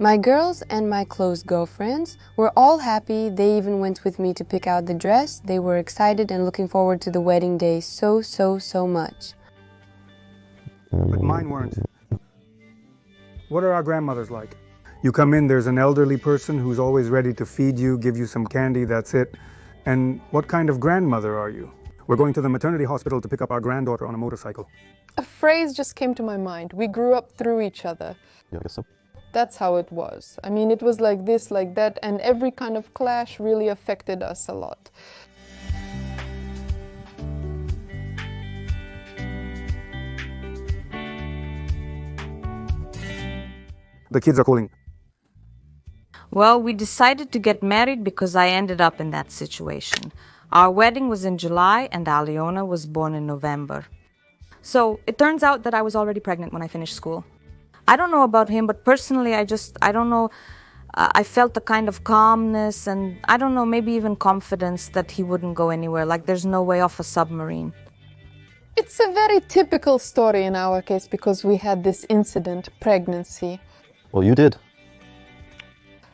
My girls and my close girlfriends were all happy. They even went with me to pick out the dress. They were excited and looking forward to the wedding day so much. But mine weren't. What are our grandmothers like? You come in, there's an elderly person who's always ready to feed you, give you some candy, that's it. And what kind of grandmother are you? We're going to the maternity hospital to pick up our granddaughter on a motorcycle. A phrase just came to my mind. We grew up through each other. Yeah, I guess so. That's how it was. I mean, it was like this, like that, and every kind of clash really affected us a lot. The kids are calling. Well, we decided to get married because I ended up in that situation. Our wedding was in July and Aliona was born in November. So it turns out that I was already pregnant when I finished school. I don't know about him, but personally, I don't know, I felt a kind of calmness and I don't know, maybe even confidence that he wouldn't go anywhere, like there's no way off a submarine. It's a very typical story in our case because we had this incident, pregnancy. Well, you did.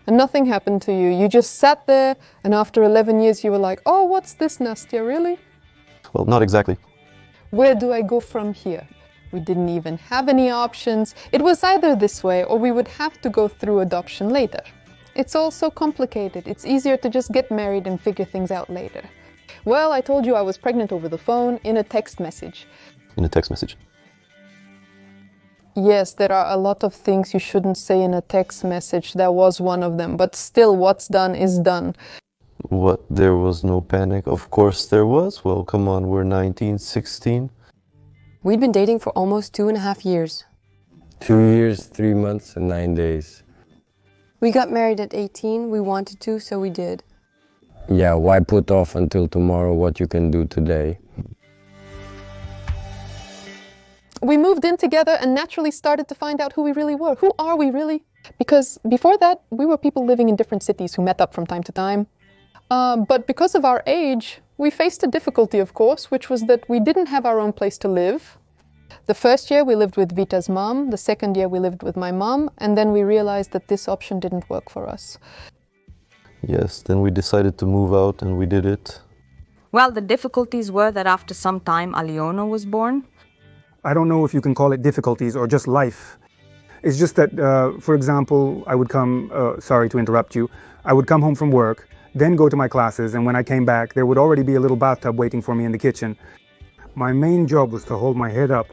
And nothing happened to you. You just sat there and after 11 years you were like, oh, what's this, Nastya, really? Well, not exactly. Where do I go from here? We didn't even have any options. It was either this way or we would have to go through adoption later. It's all so complicated. It's easier to just get married and figure things out later. Well, I told you I was pregnant over the phone in a text message. In a text message. Yes, there are a lot of things you shouldn't say in a text message. That was one of them. But still, what's done is done. What? There was no panic? Of course there was. Well, come on, we're 19, 16. We'd been dating for almost 2.5 years. 2 years, 3 months, and 9 days. We got married at 18. We wanted to, so we did. Yeah, why put off until tomorrow what you can do today? We moved in together and naturally started to find out who we really were. Who are we really? Because before that, we were people living in different cities who met up from time to time. But because of our age, we faced a difficulty, of course, which was that we didn't have our own place to live. The first year we lived with Vita's mom, the second year we lived with my mom, and then we realized that this option didn't work for us. Yes, then we decided to move out and we did it. Well, the difficulties were that after some time Aliona was born. I don't know if you can call it difficulties or just life. It's just that, for example, I would come, sorry to interrupt you, I would come home from work, then go to my classes, and when I came back, there would already be a little bathtub waiting for me in the kitchen. My main job was to hold my head up.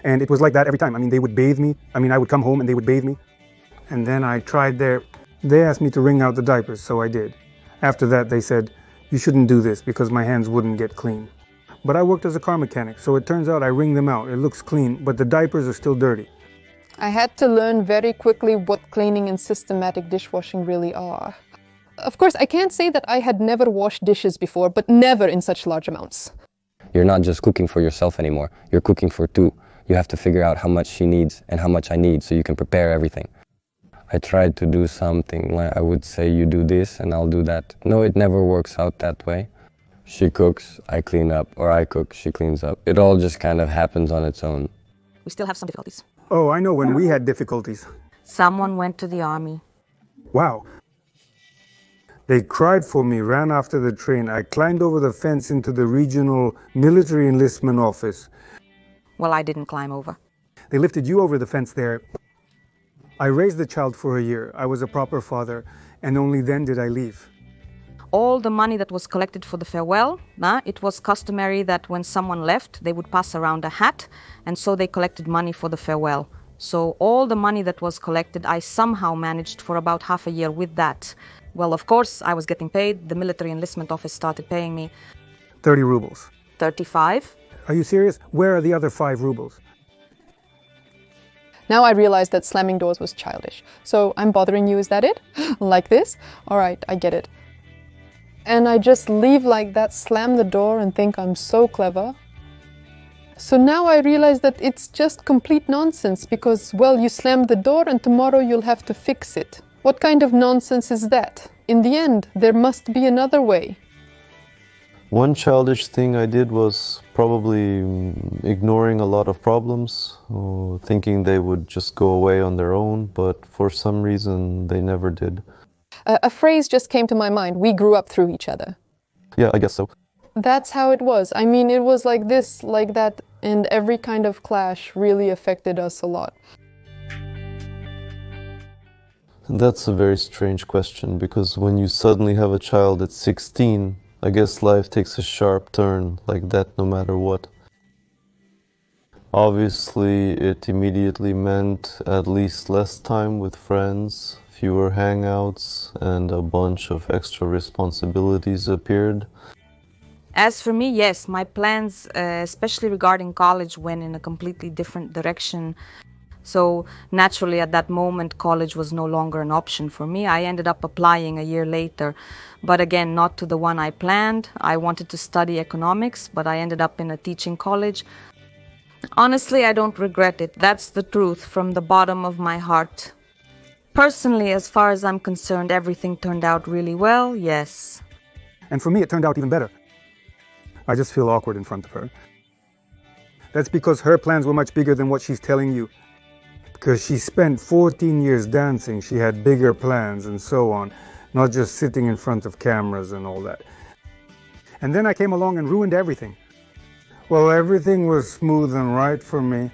And it was like that every time. I mean, they would bathe me. I would come home and they would bathe me. And then I tried they asked me to wring out the diapers, so I did. After that, they said, you shouldn't do this because my hands wouldn't get clean. But I worked as a car mechanic, so it turns out I wring them out. It looks clean, but the diapers are still dirty. I had to learn very quickly what cleaning and systematic dishwashing really are. Of course, I can't say that I had never washed dishes before, but never in such large amounts. You're not just cooking for yourself anymore. You're cooking for two. You have to figure out how much she needs and how much I need so you can prepare everything. I tried to do something like I would say you do this and I'll do that. No, it never works out that way. She cooks, I clean up, or I cook, she cleans up. It all just kind of happens on its own. We still have some difficulties. Oh, I know when we had difficulties. Someone went to the army. Wow. They cried for me, ran after the train. I climbed over the fence into the regional military enlistment office. Well, I didn't climb over. They lifted you over the fence there. I raised the child for a year. I was a proper father, and only then did I leave. All the money that was collected for the farewell, it was customary that when someone left, they would pass around a hat, and so they collected money for the farewell. So all the money that was collected, I somehow managed for about half a year with that. Well, of course, I was getting paid. The military enlistment office started paying me 30 rubles. 35. Are you serious? Where are the other 5 rubles? Now I realized that slamming doors was childish. So I'm bothering you, is that it? Like this? All right, I get it. And I just leave like that, slam the door and think I'm so clever. So now I realize that it's just complete nonsense because, well, you slammed the door and tomorrow you'll have to fix it. What kind of nonsense is that? In the end, there must be another way. One childish thing I did was probably ignoring a lot of problems, thinking they would just go away on their own, but for some reason they never did. A phrase just came to my mind: we grew up through each other. Yeah, I guess so. That's how it was. I mean, it was like this, like that, and every kind of clash really affected us a lot. That's a very strange question, because when you suddenly have a child at 16, I guess life takes a sharp turn like that no matter what. Obviously, it immediately meant at least less time with friends, fewer hangouts, and a bunch of extra responsibilities appeared. As for me, yes, my plans, especially regarding college, went in a completely different direction. So naturally, at that moment, college was no longer an option for me. I ended up applying a year later, but again, not to the one I planned. I wanted to study economics, but I ended up in a teaching college. Honestly, I don't regret it. That's the truth from the bottom of my heart. Personally, as far as I'm concerned, everything turned out really well, yes. And for me, it turned out even better. I just feel awkward in front of her. That's because her plans were much bigger than what she's telling you. Because she spent 14 years dancing, she had bigger plans and so on, not just sitting in front of cameras and all that. And then I came along and ruined everything. Well, everything was smooth and right for me.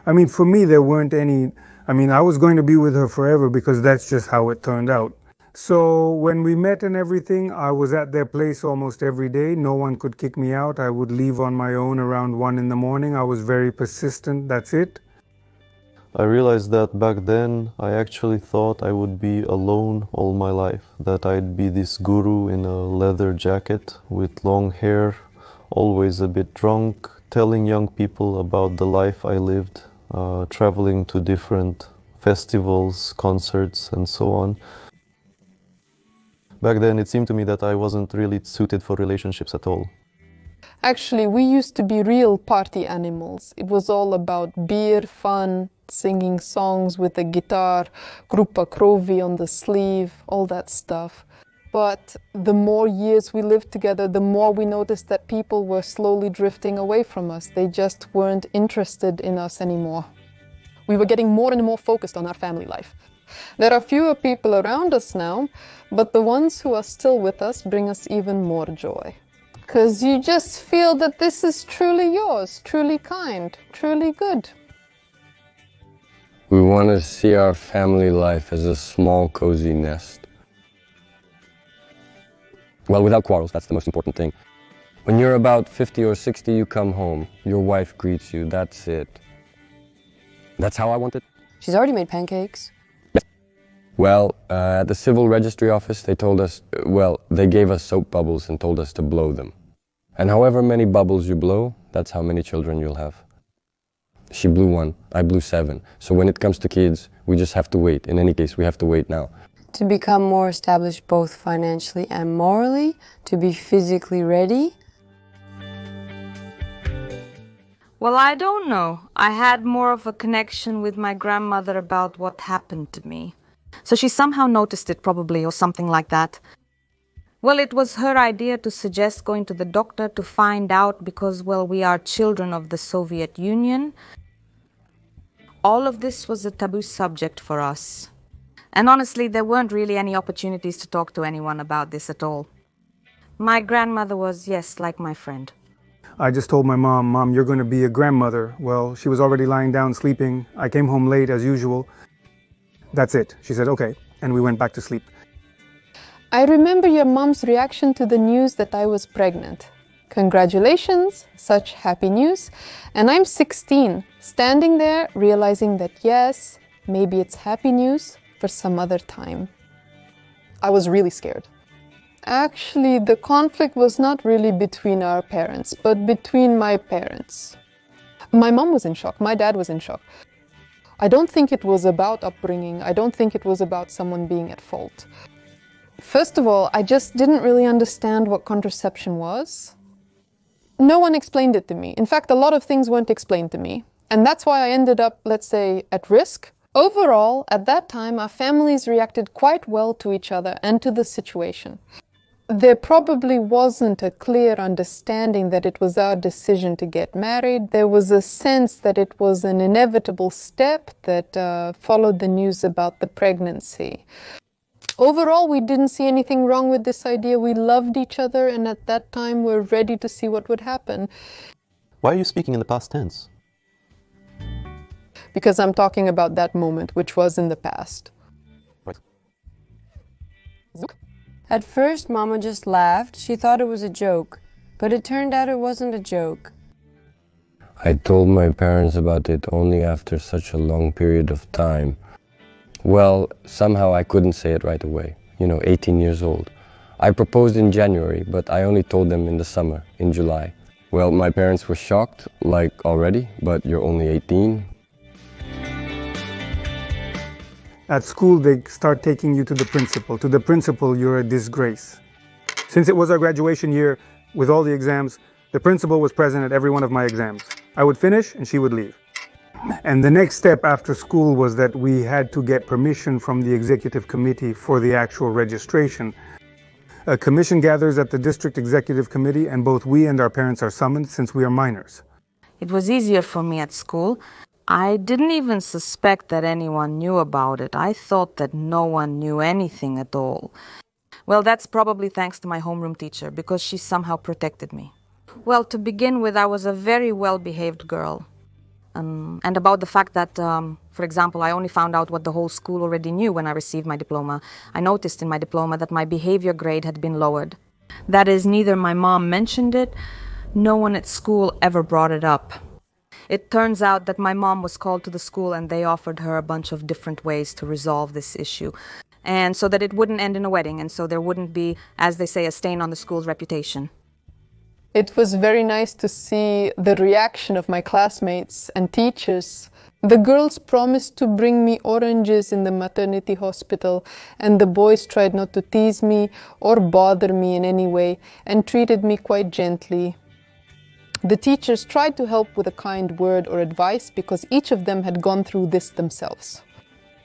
I mean, for me, there weren't any... I was going to be with her forever because that's just how it turned out. So when we met and everything, I was at their place almost every day. No one could kick me out. I would leave on my own around 1 in the morning. I was very persistent, that's it. I realized that back then I actually thought I would be alone all my life, that I'd be this guru in a leather jacket with long hair, always a bit drunk, telling young people about the life I lived, traveling to different festivals, concerts, and so on. Back then it seemed to me that I wasn't really suited for relationships at all. Actually, we used to be real party animals. It was all about beer, fun, singing songs with a guitar, Grupa Krovi on the sleeve, all that stuff. But the more years we lived together, the more we noticed that people were slowly drifting away from us. They just weren't interested in us anymore. We were getting more and more focused on our family life. There are fewer people around us now, but the ones who are still with us bring us even more joy. Because you just feel that this is truly yours, truly kind, truly good. We want to see our family life as a small, cozy nest. Well, without quarrels, that's the most important thing. When you're about 50 or 60, you come home. Your wife greets you, that's it. That's how I want it. She's already made pancakes. Well, at the civil registry office, they told us, they gave us soap bubbles and told us to blow them. And however many bubbles you blow, that's how many children you'll have. She blew 1, I blew 7. So when it comes to kids, we just have to wait. In any case, we have to wait now. To become more established both financially and morally, to be physically ready. Well, I don't know. I had more of a connection with my grandmother about what happened to me. So she somehow noticed it probably, or something like that. Well, it was her idea to suggest going to the doctor to find out because, we are children of the Soviet Union. All of this was a taboo subject for us. And honestly, there weren't really any opportunities to talk to anyone about this at all. My grandmother was, yes, like my friend. I just told my mom, Mom, you're going to be a grandmother. Well, she was already lying down sleeping. I came home late as usual. That's it. She said, okay. And we went back to sleep. I remember your mom's reaction to the news that I was pregnant. Congratulations, such happy news. And I'm 16, standing there realizing that yes, maybe it's happy news for some other time. I was really scared. Actually, the conflict was not really between our parents, but between my parents. My mom was in shock, my dad was in shock. I don't think it was about upbringing. I don't think it was about someone being at fault. First of all, I just didn't really understand what contraception was. No one explained it to me. In fact, a lot of things weren't explained to me. And that's why I ended up, let's say, at risk. Overall, at that time, our families reacted quite well to each other and to the situation. There probably wasn't a clear understanding that it was our decision to get married. There was a sense that it was an inevitable step that followed the news about the pregnancy. Overall, we didn't see anything wrong with this idea. We loved each other, and at that time, we were ready to see what would happen. Why are you speaking in the past tense? Because I'm talking about that moment, which was in the past. Right. At first, Mama just laughed. She thought it was a joke, but it turned out it wasn't a joke. I told my parents about it only after such a long period of time. Well, somehow I couldn't say it right away. 18 years old. I proposed in January, but I only told them in the summer, in July. Well, my parents were shocked, like already, but you're only 18. At school, they start taking you to the principal. To the principal, you're a disgrace. Since it was our graduation year, with all the exams, the principal was present at every one of my exams. I would finish and she would leave. And the next step after school was that we had to get permission from the executive committee for the actual registration. A commission gathers at the district executive committee, and both we and our parents are summoned since we are minors. It was easier for me at school. I didn't even suspect that anyone knew about it. I thought that no one knew anything at all. Well, that's probably thanks to my homeroom teacher, because she somehow protected me. Well, to begin with, I was a very well-behaved girl. And about the fact that, for example, I only found out what the whole school already knew when I received my diploma. I noticed in my diploma that my behavior grade had been lowered. That is, neither my mom mentioned it, no one at school ever brought it up. It turns out that my mom was called to the school and they offered her a bunch of different ways to resolve this issue. And so that it wouldn't end in a wedding, and so there wouldn't be, as they say, a stain on the school's reputation. It was very nice to see the reaction of my classmates and teachers. The girls promised to bring me oranges in the maternity hospital, and the boys tried not to tease me or bother me in any way and treated me quite gently. The teachers tried to help with a kind word or advice because each of them had gone through this themselves,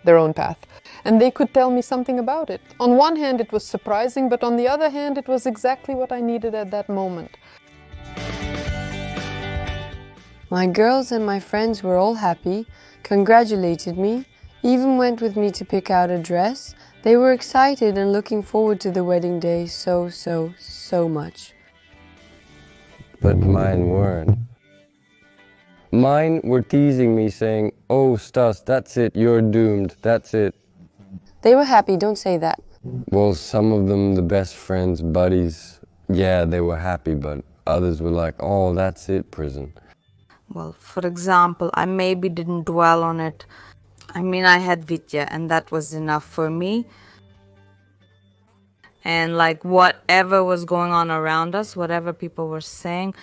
their own path, and they could tell me something about it. On one hand, it was surprising, but on the other hand, it was exactly what I needed at that moment. My girls and my friends were all happy, congratulated me, even went with me to pick out a dress. They were excited and looking forward to the wedding day so much. But mine weren't. Mine were teasing me, saying, "Oh, Stas, that's it, you're doomed, that's it." They were happy, don't say that. Well, some of them, the best friends, buddies, yeah, they were happy, but others were like, "Oh, that's it, prison." Well, for example, I maybe didn't dwell on it. I mean, I had Vitya, and that was enough for me. And like whatever was going on around us, whatever people were saying,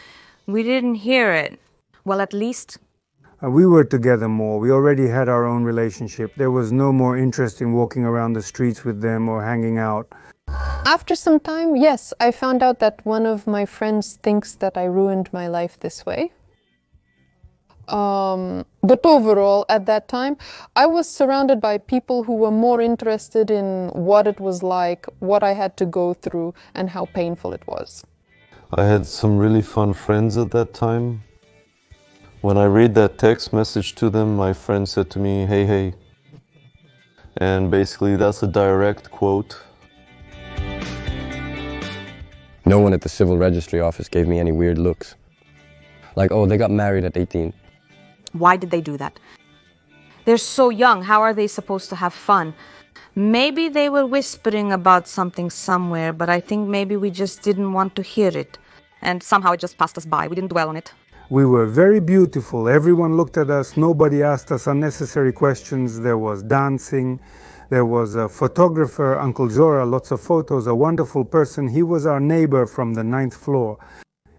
we didn't hear it. Well, at least We were together more. We already had our own relationship. There was no more interest in walking around the streets with them or hanging out. After some time, yes, I found out that one of my friends thinks that I ruined my life this way. But overall, at that time, I was surrounded by people who were more interested in what it was like, what I had to go through, and how painful it was. I had some really fun friends at that time. When I read that text message to them, my friend said to me, "Hey, hey." And basically that's a direct quote. No one at the civil registry office gave me any weird looks. Like, "Oh, they got married at 18. why did they do that? They're so young, how are they supposed to have fun? Maybe they were whispering about something somewhere, but I think maybe we just didn't want to hear it. And somehow it just passed us by, we didn't dwell on it. We were very beautiful. Everyone looked at us. Nobody asked us unnecessary questions. There was dancing. There was a photographer, Uncle Zora, lots of photos, a wonderful person. He was our neighbor from the 9th floor.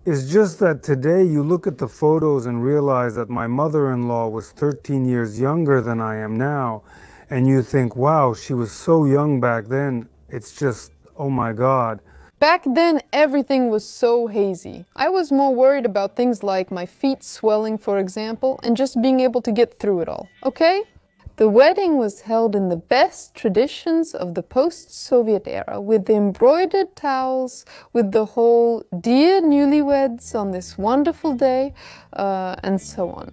It's just that today you look at the photos and realize that my mother-in-law was 13 years younger than I am now. And you think, wow, she was so young back then. It's just, oh my God. Back then, everything was so hazy. I was more worried about things like my feet swelling, for example, and just being able to get through it all, okay? The wedding was held in the best traditions of the post-Soviet era, with the embroidered towels, with the whole "Dear newlyweds on this wonderful day," and so on.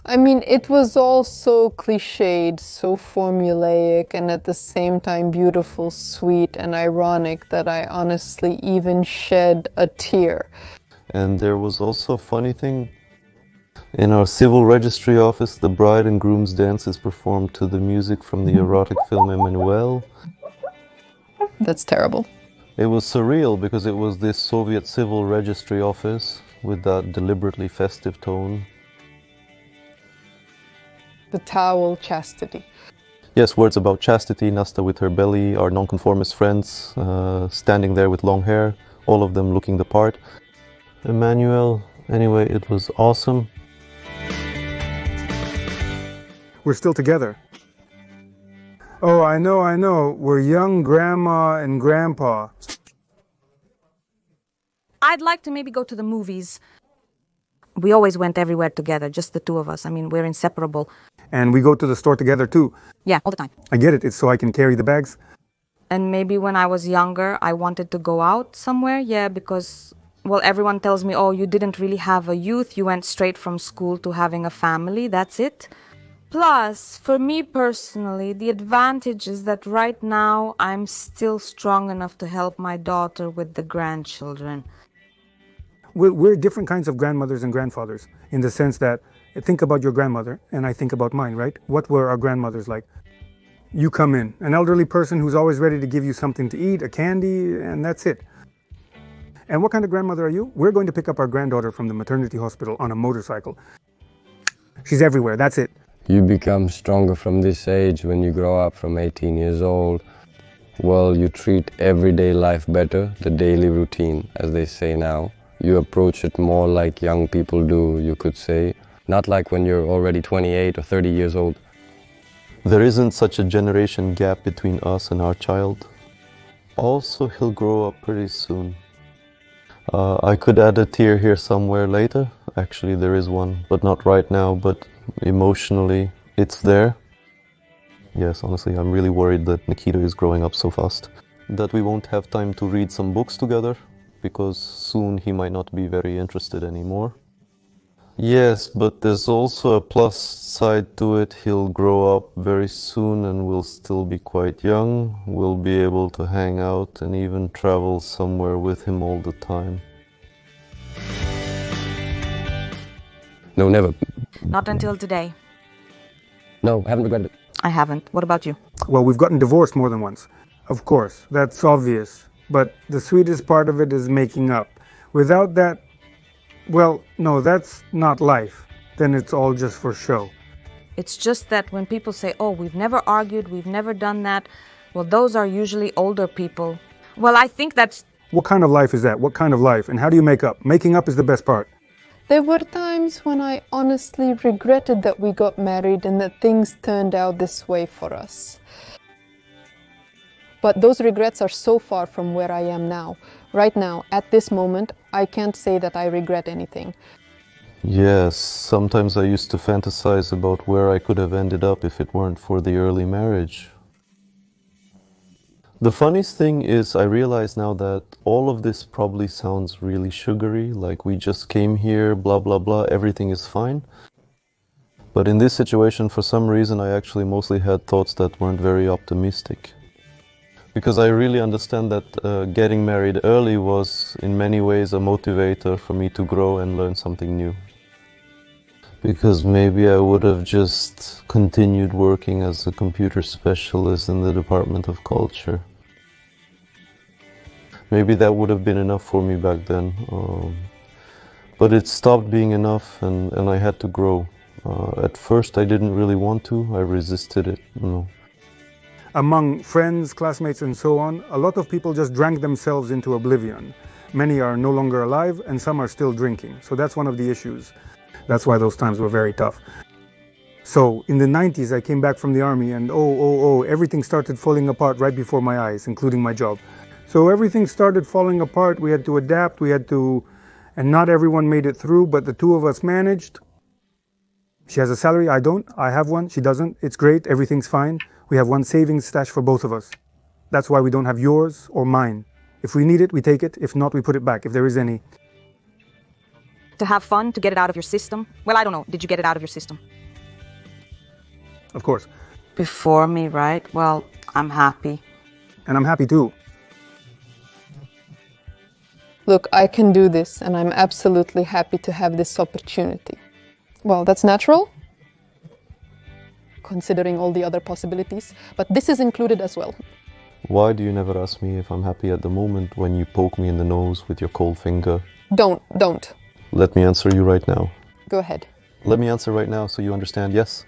I mean, it was all so cliched, so formulaic, and at the same time beautiful, sweet, and ironic that I honestly even shed a tear. And there was also a funny thing. In our civil registry office, the bride and groom's dance is performed to the music from the erotic film Emmanuel. That's terrible. It was surreal because it was this Soviet civil registry office with that deliberately festive tone. The towel chastity. Yes, words about chastity, Nasta with her belly, our nonconformist friends standing there with long hair, all of them looking the part. Emmanuel, anyway, it was awesome. We're still together. Oh, I know. We're young grandma and grandpa. I'd like to maybe go to the movies. We always went everywhere together, just the two of us. I mean, we're inseparable. And we go to the store together too. Yeah, all the time. I get it. It's so I can carry the bags. And maybe when I was younger, I wanted to go out somewhere. Yeah, because, well, everyone tells me, oh, you didn't really have a youth. You went straight from school to having a family. That's it. Plus, for me personally, the advantage is that right now I'm still strong enough to help my daughter with the grandchildren. We're different kinds of grandmothers and grandfathers in the sense that think about your grandmother and I think about mine, right? What were our grandmothers like? You come in, an elderly person who's always ready to give you something to eat, a candy, and that's it. And what kind of grandmother are you? We're going to pick up our granddaughter from the maternity hospital on a motorcycle. She's everywhere, that's it. You become stronger from this age when you grow up from 18 years old. Well, you treat everyday life better, the daily routine, as they say now. You approach it more like young people do, you could say. Not like when you're already 28 or 30 years old. There isn't such a generation gap between us and our child. Also, he'll grow up pretty soon. I could add a tear here somewhere later. Actually, there is one, but not right now, but emotionally, it's there. Yes, honestly, I'm really worried that Nikita is growing up so fast. That we won't have time to read some books together, because soon he might not be very interested anymore. Yes, but there's also a plus side to it. He'll grow up very soon and will still be quite young. We'll be able to hang out and even travel somewhere with him all the time. No, never. Not until today. No, haven't regretted it. I haven't. What about you? Well, we've gotten divorced more than once. Of course, that's obvious. But the sweetest part of it is making up. Without that, well, no, that's not life. Then it's all just for show. It's just that when people say, oh, we've never argued, we've never done that, well, those are usually older people. Well, I think that's... What kind of life is that? What kind of life? And how do you make up? Making up is the best part. There were times when I honestly regretted that we got married and that things turned out this way for us. But those regrets are so far from where I am now. Right now, at this moment, I can't say that I regret anything. Yes, sometimes I used to fantasize about where I could have ended up if it weren't for the early marriage. The funniest thing is I realize now that all of this probably sounds really sugary, like we just came here, blah blah blah, everything is fine. But in this situation, for some reason, I actually mostly had thoughts that weren't very optimistic. Because I really understand that getting married early was in many ways a motivator for me to grow and learn something new. Because maybe I would have just continued working as a computer specialist in the Department of Culture. Maybe that would have been enough for me back then. But it stopped being enough and I had to grow. At first I didn't really want to, I resisted it, you know. Among friends, classmates, and so on, a lot of people just drank themselves into oblivion. Many are no longer alive, and some are still drinking. So that's one of the issues. That's why those times were very tough. So in the 90s, I came back from the army, and everything started falling apart right before my eyes, including my job. So everything started falling apart. We had to adapt. And not everyone made it through, but the two of us managed. She has a salary, I don't. I have one, she doesn't. It's great, everything's fine. We have one savings stash for both of us. That's why we don't have yours or mine. If we need it, we take it. If not, we put it back, if there is any. To have fun, to get it out of your system? Well, I don't know. Did you get it out of your system? Of course. Before me, right? Well, I'm happy. And I'm happy too. Look, I can do this, and I'm absolutely happy to have this opportunity. Well, that's natural, considering all the other possibilities, but this is included as well. Why do you never ask me if I'm happy at the moment when you poke me in the nose with your cold finger? Don't. Let me answer you right now. Go ahead. Let me answer right now so you understand, yes?